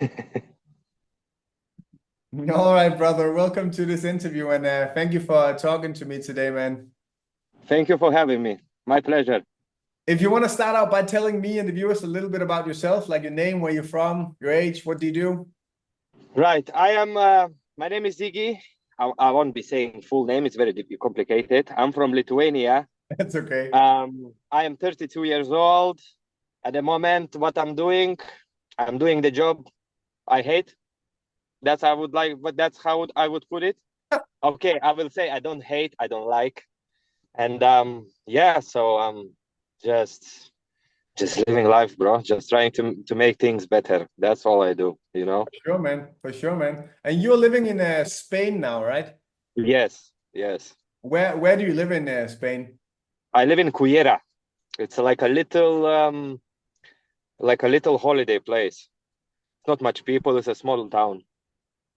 All right, brother. Welcome to this interview, and thank you for talking to me today, man. Thank you for having me. My pleasure. If you want to start out by telling me and the viewers a little bit about yourself, like your name, where you're from, your age, what do you do? Right. My name is Ziggy. I won't be saying full name. It's very complicated. I'm from Lithuania. That's okay. I am 32 years old. At the moment, what I'm doing the job I hate. That's I would like, but that's how I would put it. Okay, I will say I don't hate, I don't like. And yeah, so just just living life, bro. Just trying to make things better. That's all I do, you know? Sure, man. For sure, man. And you're living in Spain now, right? Yes, yes. Where do you live in Spain? I live in Cullera. It's like a little holiday place. Not much people, it's a small town.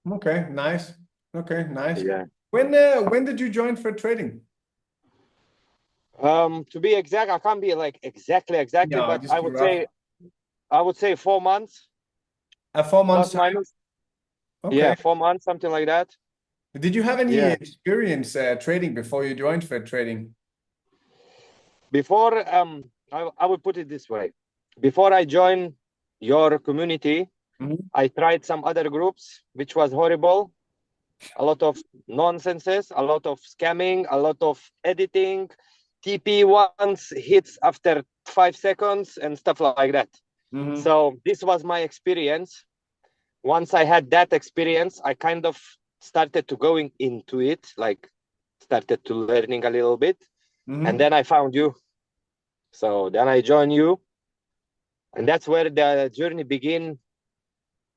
Okay, nice. Okay, nice. Yeah. When did you join for trading? To be exact, I can't be like exactly, No, but just be rough. I would say 4 months, 4 months plus time. minus. Okay. Yeah, 4 months, something like that. Did you have any Yeah. experience trading before you joined for trading? Before I would put it this way. Before I joined your community, Mhm. I tried some other groups, which was horrible. A lot of nonsenses, a lot of scamming, a lot of editing, TP once hits after 5 seconds and stuff like that. Mhm. So this was my experience. Once I had that experience, I kind of started to going into it, like started to learning a little bit. And Mhm. then I found you. So then I joined you. And that's where the journey began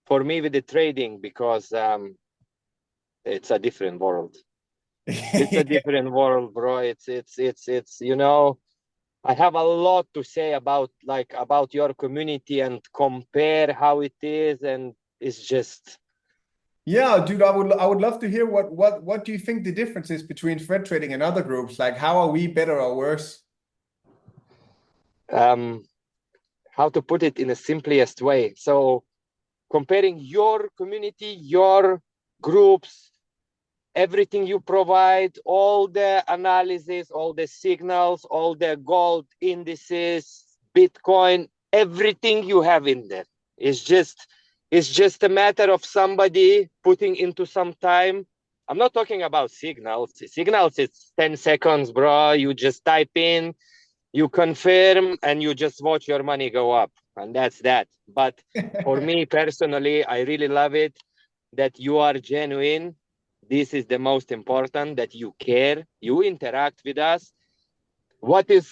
for me with the trading, because it's a different world. It's a different world, bro. It's you know, I have a lot to say about your community and compare how it is, and it's just Yeah, dude, I would love to hear what do you think the difference is between thread trading and other groups? Like, how are we better or worse? um how to put it in the simplest way. So comparing your community, your groups, everything you provide, all the analysis, all the signals, all the gold indices, Bitcoin, everything you have in there. It's just a matter of somebody putting into some time. I'm not talking about signals. Signals, it's 10 seconds, bro. You just type in, you confirm, and you just watch your money go up. And that's that. But for me personally, I really love it that you are genuine. This is the most important, that you care, you interact with us. What is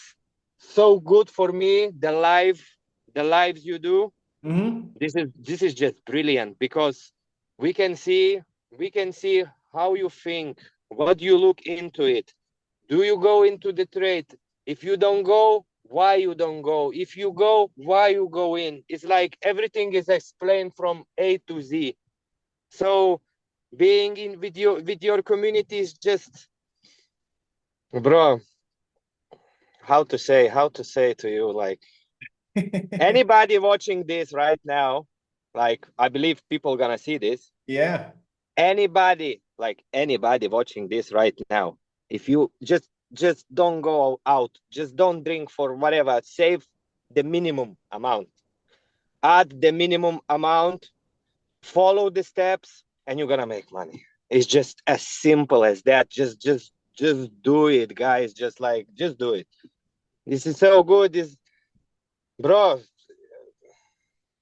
so good for me, the lives you do, Hmm. this is just brilliant, because we can see we can see how you think, what you look into it. Do you go into the trade? If you don't go, why you don't go? If you go, why you go in? It's like everything is explained from A to Z. So being in with your community is just, bro, how to say to you, like, anybody watching this right now, like, I believe people gonna see this. Yeah. Anybody watching this right now, if you just don't go out, just don't drink for whatever, save the minimum amount, add the minimum amount, follow the steps, and you're gonna make money. It's just as simple as that. Just do it, guys. Just do it. This is so good. This, bro,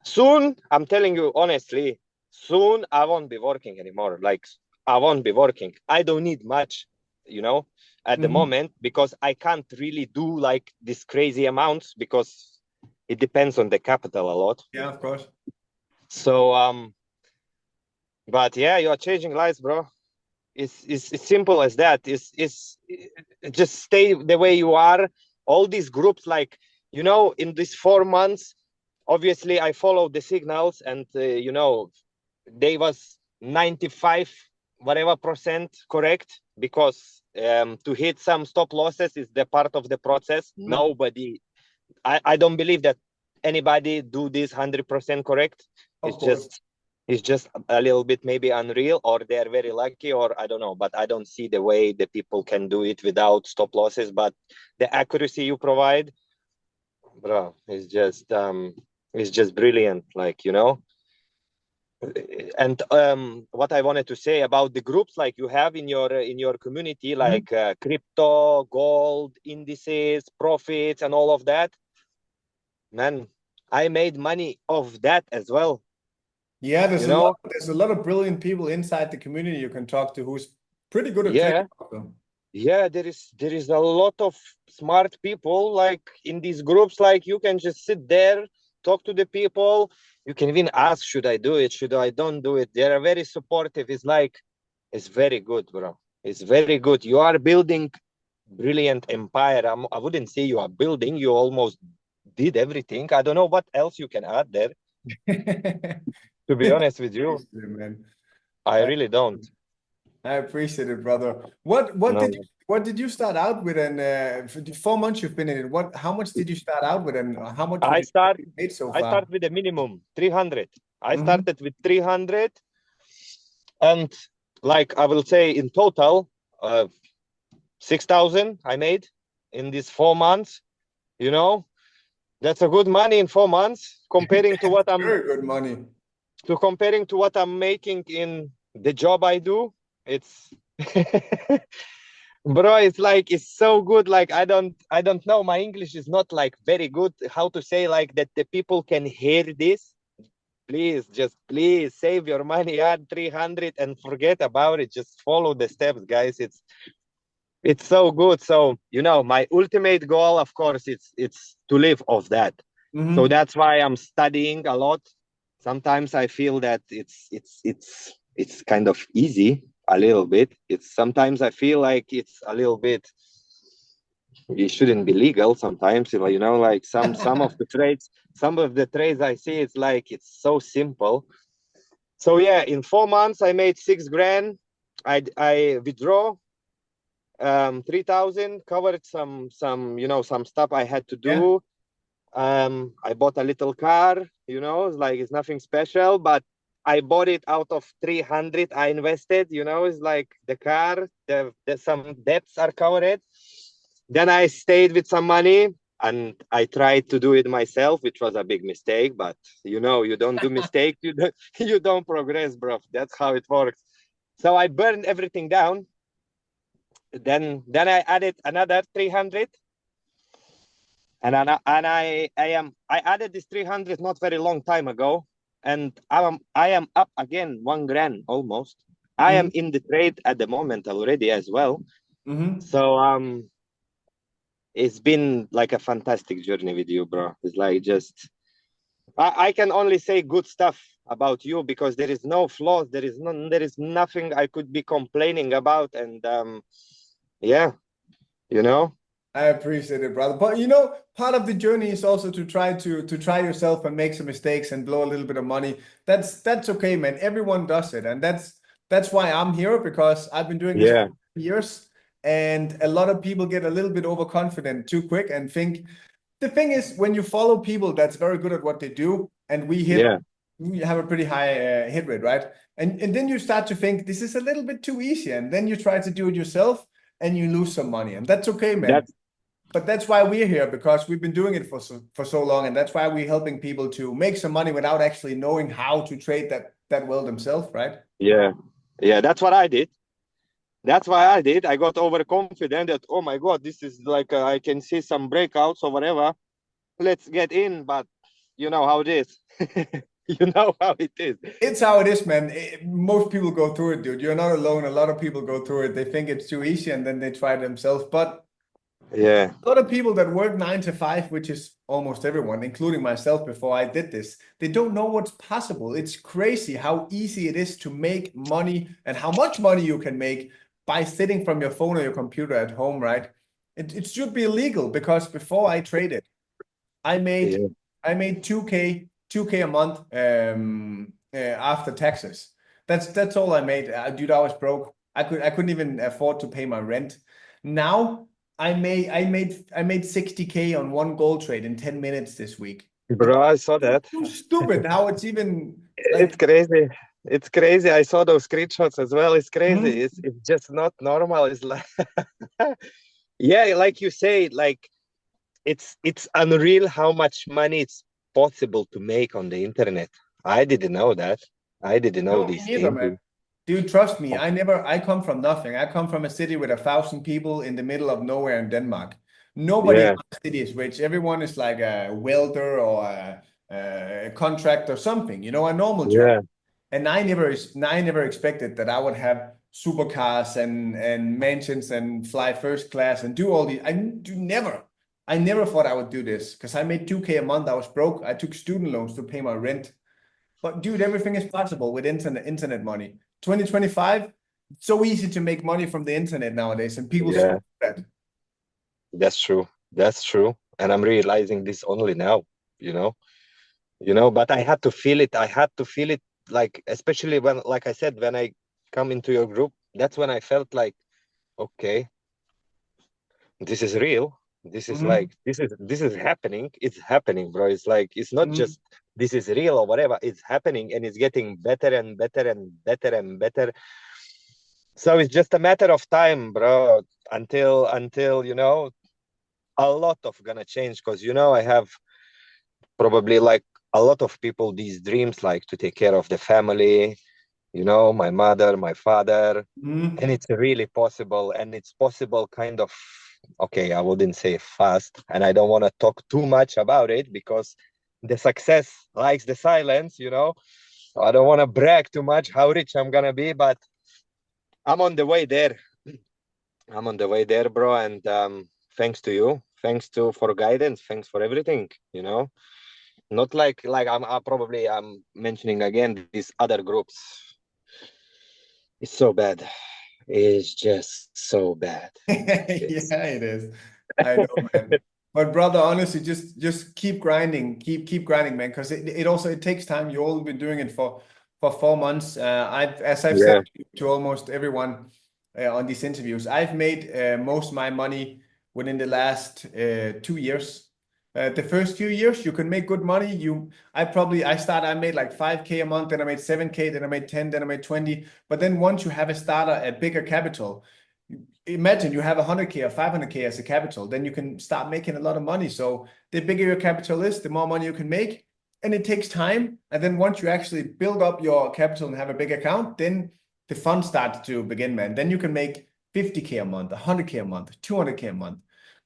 soon, I'm telling you honestly, soon I won't be working anymore. Like, I won't be working. I don't need much, you know, at the Hmm. moment, because I can't really do like these crazy amounts, because it depends on the capital a lot. Yeah, of course. So but yeah, you are changing lives, bro. It's simple as that. It's just stay the way you are. All these groups, like, in these 4 months, obviously I follow the signals, and they was 95 whatever percent correct, because to hit some stop losses is the part of the process. Mhm. Nobody, I don't believe that anybody do this 100% correct. Of It's course. just It's just a little bit maybe unreal, or they're very lucky, or I don't know, but I don't see the way the people can do it without stop losses. But the accuracy you provide, bro, is just brilliant. Like, you know. And what I wanted to say about the groups like you have in your community, Mhm. like crypto, gold, indices, profits, and all of that, man, I made money of that as well. Yeah, You know, there's a lot of brilliant people inside the community you can talk to who's pretty good at trading yeah, also. yeah. There is a lot of smart people like in these groups. Like you can just sit there, talk to the people. You can even ask, should I do it? Should I don't do it? They are very supportive. It's like it's very good, bro. It's very good. You are building brilliant empire. I wouldn't say you are building. You almost did everything. I don't know what else you can add there. To be honest with you, Appreciate it, man. I I, really don't. I appreciate it, brother. No, What did you start out with? And for the 4 months you've been in it, what how much did you start out with, and how much would I you say start. you made so I far? start with a minimum 300. I Hmm. started with 300, and like I will say in total, 6,000 I made in these 4 months. You know, that's a good money in 4 months comparing to what I'm Very good money. comparing to what I'm making in the job I do. It's bro, it's like it's so good. Like I don't know. My English is not like very good. How to say like that the people can hear this. Please, just please save your money, add 300 and forget about it. Just follow the steps, guys. It's so good. So, you know, my ultimate goal, of course, it's to live off that. So Hmm. that's why I'm studying a lot. Sometimes I feel that it's kind of easy a little bit. It's sometimes I feel like it's a little bit it shouldn't be legal sometimes, you know, like some of the trades I see it's like it's so simple. So yeah, in 4 months I made 6 grand. I withdraw 3,000, covered some you know some stuff I had to Yeah. do. I bought a little car, you know, it's like it's nothing special, but I bought it out of 300 I invested, you know, it's like the car, the some debts are covered. Then I stayed with some money and I tried to do it myself, which was a big mistake, but you know, you don't do mistakes, you don't progress, bro. That's how it works. So I burned everything down. Then I added another 300, I added this 300 not very long time ago, and I am up again 1 grand almost. I am Hmm. in the trade at the moment already as well. Hmm. So it's been like a fantastic journey with you, bro. It's like just I can only say good stuff about you because there is no flaws, there is nothing I could be complaining about, and yeah, you know. I appreciate it, brother. But you know, part of the journey is also to try yourself and make some mistakes and blow a little bit of money. That's okay, man. Everyone does it, and that's why I'm here because I've been doing this for Yeah, years, and a lot of people get a little bit overconfident too quick and think the thing is when you follow people that's very good at what they do, and yeah, we have a pretty high hit rate, right? And then you start to think this is a little bit too easy, and then you try to do it yourself and you lose some money, and that's okay, man. that's But that's why we're here because we've been doing it for so long, and that's why we're helping people to make some money without actually knowing how to trade that well themselves, right? yeah, yeah. That's what I did. That's why I did. I got overconfident that, oh my God, this is like I can see some breakouts or whatever. Let's get in, but you know how it is. You know how it is. It's how it is, man. Most people go through it, dude. You're not alone. A lot of people go through it. They think it's too easy, and then they try it themselves. But Yeah, a lot of people that work 9 to 5, which is almost everyone, including myself before I did this, they don't know what's possible. It's crazy how easy it is to make money and how much money you can make by sitting from your phone or your computer at home, right? It should be illegal because before I traded, I made yeah, I made 2K a month after taxes. That's all I made. Dude, I was broke. I couldn't even afford to pay my rent. Now I made 60K on one gold trade in 10 minutes this week. It's bro. I saw that. too stupid how it's even It's Like, crazy. It's crazy. I saw those screenshots as well. It's crazy. mhm. It's just not normal. It's like yeah, like you say, like it's unreal how much money it's possible to make on the internet. I didn't know that. I didn't know No, me these neither, things. man. Dude, trust me. I come from nothing. I come from a city with 1,000 people in the middle of nowhere in Denmark. Nobody in Yeah, my city is rich. Everyone is like a welder or a contractor or something, a normal job. yeah, And I never expected that I would have supercars and mansions and fly first class and do all these. I never thought I would do this because I made 2K a month. I was broke. I took student loans to pay my rent. But dude, everything is possible with internet money. 2025, it's so easy to make money from the internet nowadays, and people still yeah. do that. That's true. That's true. And I'm realizing this only now, you know. But I had to feel it. I had to feel it, like, especially when, like I said, when I come into your group, that's when I felt like, okay, this is real. This is Mhm, like, this is happening. It's happening, bro. It's like, it's not mhm. just this is real or whatever. It's happening and it's getting better and better and better and better. So it's just a matter of time, bro, until a lot of gonna change, because I have probably like a lot of people these dreams, like to take care of the family, my mother, my father, and Mhm. it's really possible, and it's possible kind of, okay, I wouldn't say fast, and I don't want to talk too much about it because the success likes the silence. So I don't want to brag too much how rich I'm gonna be, but I'm on the way there. I'm on the way there, bro, and thanks to you, thanks to for guidance, thanks for everything. Not like I'm mentioning again these other groups. It's so bad. It's just so bad. It's Yeah, it is. I know, man. But brother, honestly, just keep grinding, keep grinding, man. Because it also it takes time. You've only been doing it for 4 months. As I've said yeah. to almost everyone on these interviews, I've made most of my money within the last 2 years. The first few years, you can make good money. I made like 5K a month, then I made 7K, then I made 10, then I made 20. But then once you have a starter, a bigger capital, imagine you have 100K or 500K as a capital, then you can start making a lot of money. So the bigger your capital is, the more money you can make. And it takes time. And then once you actually build up your capital and have a big account, then the fun starts to begin, man. Then you can make 50K a month, 100K a month, 200K a month.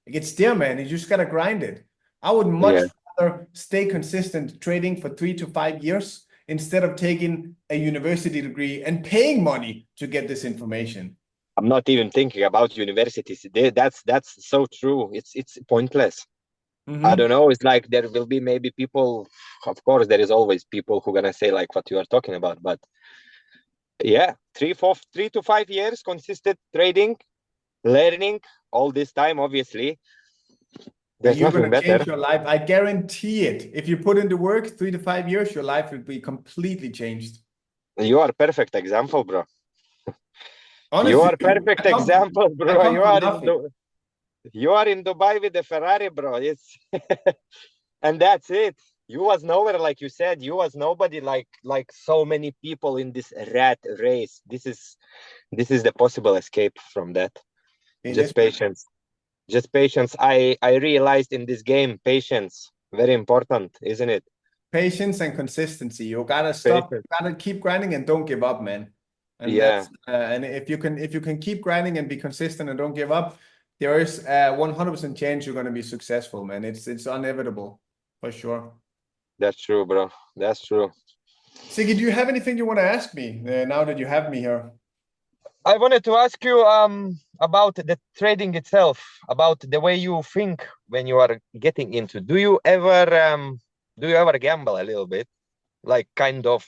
It's there, man. You just gotta grind it. I would much Yeah. rather stay consistent trading for 3 to 5 years instead of taking a university degree and paying money to get this information. I'm not even thinking about universities. That's so true. It's pointless. I Mhm. don't know. It's like there will be maybe people, of course, there is always people who gonna say like what you are talking about. But yeah, 3 to 5 years consistent trading, learning all this time, obviously. And There's you're nothing going to better. change your life. I guarantee it. If you put in the work, 3 to 5 years, your life will be completely changed. You are perfect example, bro. You Honestly, are dude, perfect example, I bro. come You from are in nothing. Dubai with the Ferrari, bro. It's and that's it. You was nowhere, like you said. You was nobody, like so many people in this rat race. This is the possible escape from that. It is, Just man. patience. Just patience. I realized in this game, patience very important, isn't it? Patience and consistency. You gotta stop. Patience. You gotta keep grinding and don't give up, man. And Yeah, and if you can keep grinding and be consistent and don't give up, there is a 100% chance you're gonna be successful, man. It's inevitable for sure. that's true, bro. That's true. Siggy, do you have anything you want to ask me now that you have me here? I wanted to ask you about the trading itself, about the way you think when you are getting into. Do you ever gamble a little bit? Like kind of,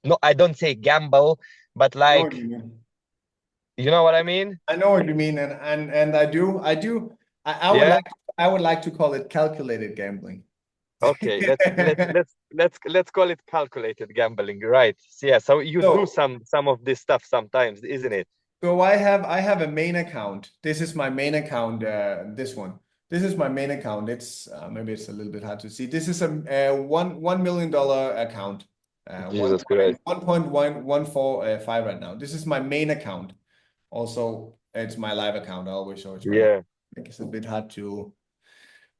no, I don't say gamble, but I know what like, you mean. you know what I mean? I know what you mean, and I do. Yeah. I would like to call it calculated gambling. Okay, let's call it calculated gambling, right? So, yeah, so you do So some of this stuff sometimes, isn't it? so I have a main account. This is my main account. This one. This is my main account. It's maybe it's a little bit hard to see. This is a $1 million account. Jesus Christ. 1.114 right now. This is my main account. Also, it's my live account. I always show it's my live. Yeah. I think it's a bit hard to,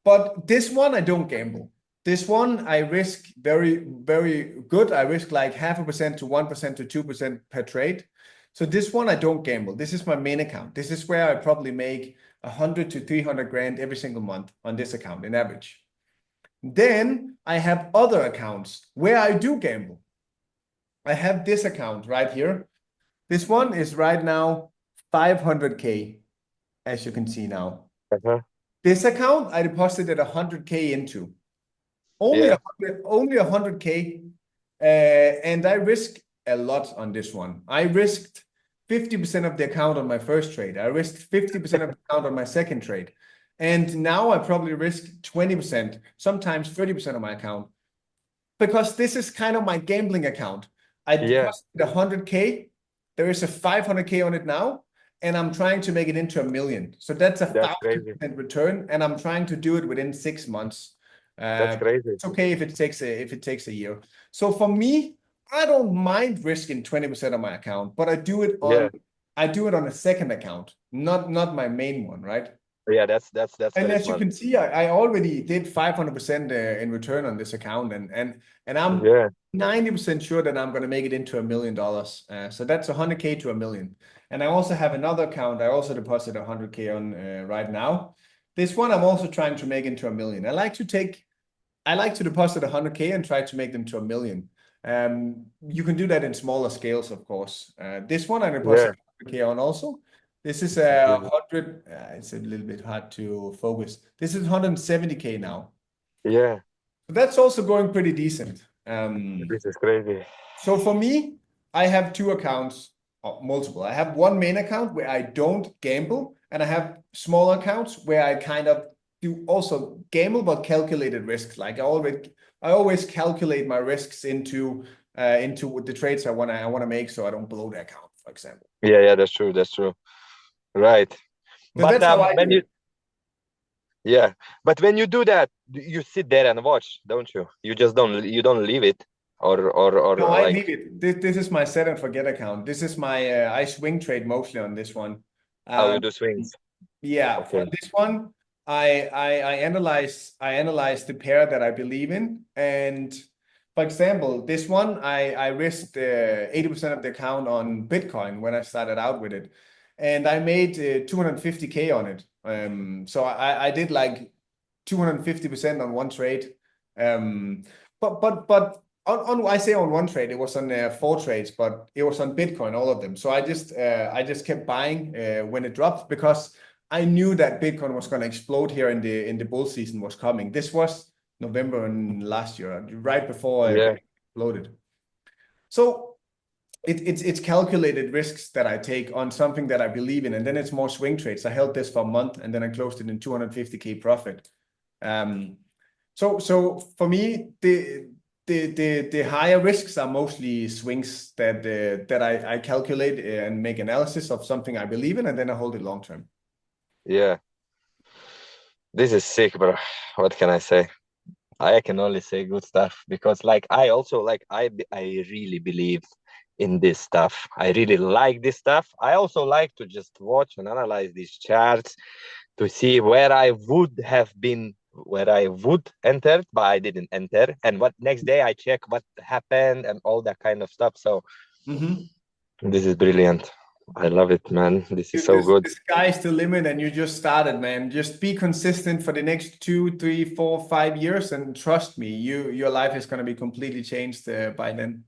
but this one I don't gamble. This one I risk very, very good. I risk like 0.5% to 1% to 2% per trade. So this one I don't gamble. This is my main account. This is where I probably make 100 to 300 grand every single month on this account in average. Then I have other accounts where I do gamble. I have this account right here. This one is right now 500K, as you can see now. Uh-huh. This account I deposited 100K into. Only Yeah. 100K, and I risk a lot on this one. I risked 50% of the account on my first trade. I risked 50% of the account on my second trade. And now I probably risk 20%, sometimes 30% of my account, because this is kind of my gambling account. I deposited 100K. There is a 500K on it now, and I'm trying to make it into $1 million. So that's a That's crazy. 1,000% return, and I'm trying to do it within 6 months. That's crazy. It's okay if it takes a year. So for me, I don't mind risking 20% of my account, but I do it on a second account, not my main one, right? Yeah, that's And very as you smart. can see, I already did 500% in return on this account, and I'm Yeah. 90% sure that I'm going to make it into $1 million. So that's 100K to $1 million. And I also have another account. I also deposit 100K on right now. This one I'm also trying to make into $1 million. I like to deposit 100K and try to make them to $1 million. You can do that in smaller scales, of course. This one I deposit 100K on also. This is a 100. It's a little bit hard to focus. This is 170K now. Yeah. So that's also going pretty decent. This is crazy. So for me, I have two accounts, multiple. I have one main account where I don't gamble, and I have small accounts where I kind of do also gamble but calculated risks. Like I always calculate my risks into the trades I wanna make, so I don't blow the account, for example. Yeah, that's true. That's true. Right. So But that's how I when do you it. yeah, but when you do that, you sit there and watch, don't you? You just don't leave it No, or I like leave it. This is my set and forget account. This is my I swing trade mostly on this one. how you Um, do swings. Yeah, for Okay. this one, I analyze the pair that I believe in, and for example, this one I risked 80% of the account on Bitcoin when I started out with it, and I made 250K on it. So I did like 250% on one trade. But on I say on one trade, it was on 4 trades, but it was on Bitcoin, all of them. So I just kept buying when it dropped because I knew that Bitcoin was going to explode here in the bull season was coming. This was November and last year, right before Yeah. Bitcoin exploded. So it's calculated risks that I take on something that I believe in, and then it's more swing trades. I held this for a month and then I closed it in 250K profit. So for me, the higher risks are mostly swings that I calculate and make analysis of something I believe in, and then I hold it long term. Yeah. This is sick, bro. What can I say? I can only say good stuff because like I also like I really believe in this stuff. I really like this stuff. I also like to just watch and analyze these charts to see where I would have been, where I would entered, but I didn't enter. And what next day I check what happened and all that kind of stuff. So this is brilliant. I love it, man. This is Dude, so good. the sky's the limit, and you just started, man. Just be consistent for the next 2, 3, 4, 5 years, and trust me, your life is gonna be completely changed by then.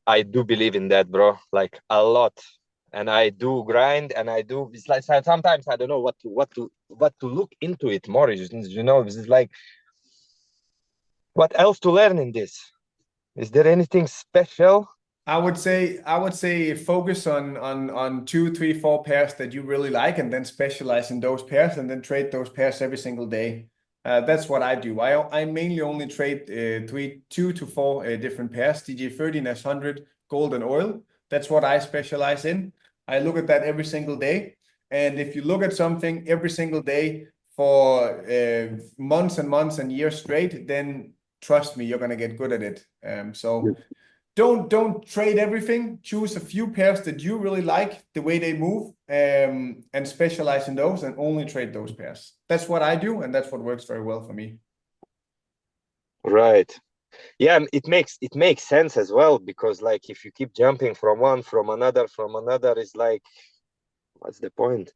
I do believe in that, bro. Like a lot. And I do grind and I do it's like sometimes I don't know what to look into it more. It's like what else to learn in this? Is there anything special? I would say focus on 2, 3, 4 pairs that you really like, and then specialize in those pairs, and then trade those pairs every single day. That's what I do. I mainly only trade 2 to 4 different pairs: DJ30, NAS100, gold, and oil. That's what I specialize in. I look at that every single day, and if you look at something every single day for months and months and years straight, then trust me, you're gonna get good at it. So don't trade everything. Choose a few pairs that you really like, the way they move, and specialize in those, and only trade those pairs. That's what I do, and that's what works very well for me. Right. Yeah, it makes sense as well, because like if you keep jumping from one, from another, it's like, what's the point?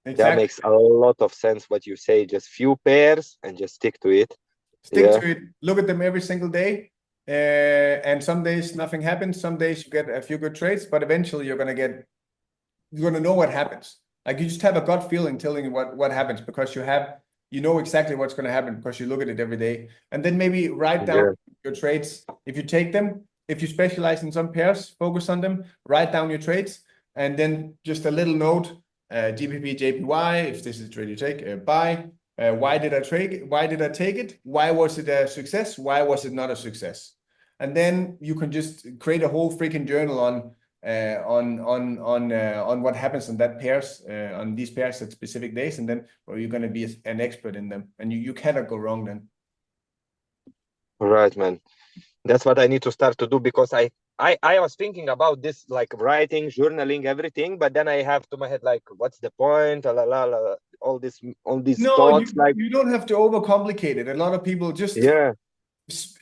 That Exactly. makes a lot of sense what you say. Just few pairs and just stick to it. Stick Yeah. to it. Look at them every single day. And some days nothing happens. Some days you get a few good trades, but eventually you're gonna know what happens. Like you just have a gut feeling telling you what happens, because you know exactly what's gonna happen because you look at it every day. And then maybe write down Yeah. your trades. If you take them, if you specialize in some pairs, focus on them, write down your trades, and then just a little note, GPP, JPY, if this is the trade you take, buy. Why did I trade? Why did I take it? Why was it a success? Why was it not a success? And then you can just create a whole freaking journal on what happens on that pairs on these pairs at specific days, and then you're going to be an expert in them, and you cannot go wrong then. Right, man. That's what I need to start to do, because I was thinking about this, like writing, journaling, everything, but then I have to my head like, what's the point? La, la, la, all these No, thoughts, like, you don't have to overcomplicate it. A lot of people just, yeah,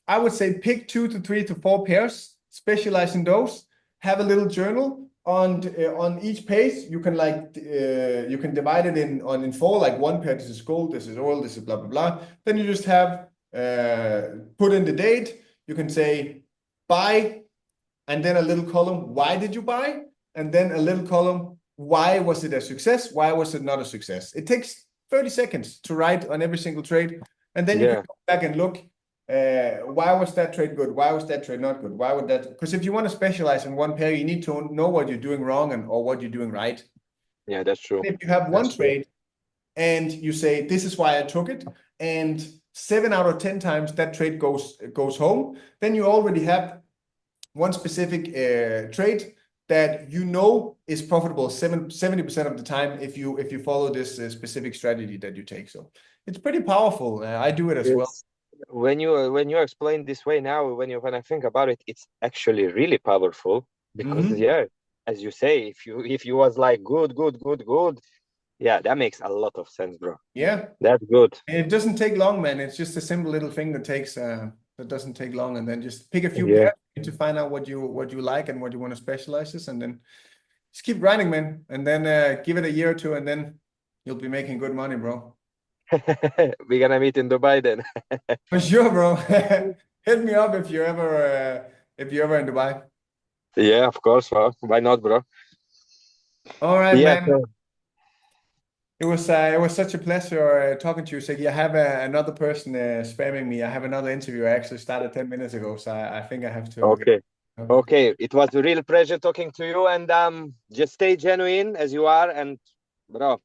I would say, pick 2 to 3 to 4 pairs, specialize in those, have a little journal on each page. You can you can divide it in four, like one pair, this is gold, this is oil, this is blah blah blah. Then you just have put in the date. You can say buy, and then a little column, why did you buy? And then a little column, why was it a success? Why was it not a success? It takes 30 seconds to write on every single trade. And then you can yeah, go back and look, why was that trade good? Why was that trade not good? Why would that? Because if you want to specialize in one pair, you need to know what you're doing wrong or what you're doing right. yeah, that's true. If you have one That's true. trade and you say, this is why I took it, and 7 out of 10 times that trade goes home, then you already have one specific trade that you know is profitable 70% of the time if you follow this specific strategy that you take. So it's pretty powerful. I do it as well. It's when you explain this way now, when I think about it, it's actually really powerful, because Hmm. yeah, as you say, if you was like good, good, good, good, yeah, that makes a lot of sense, bro. Yeah, That's good. and it doesn't take long, man. It's just a simple little thing that doesn't take long, and then just pick a few Yeah. pairs to find out what you like and what you want to specialize in, and then just keep grinding, man. And then give it a year or two, and then you'll be making good money, bro. We're gonna meet in Dubai then. For sure, bro. Hit me up if you're ever in Dubai. Yeah, of course. Well, why not, bro? All right, Yeah. man. It was such a pleasure talking to you, Ziggy. I have another person spamming me. I have another interview. I actually started 10 minutes ago, so I think I have to get. Okay. Okay. It was a real pleasure talking to you, and just stay genuine as you are, and bro,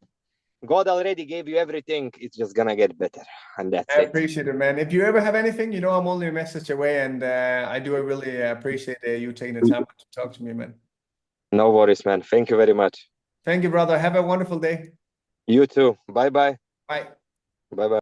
God already gave you everything. It's just gonna get better, and that's I it. appreciate it, man. If you ever have anything, I'm only a message away, and I do really appreciate you taking the time to talk to me, man. No worries, man. Thank you very much. Thank you, brother. Have a wonderful day. You too. Bye bye. Bye. Bye bye.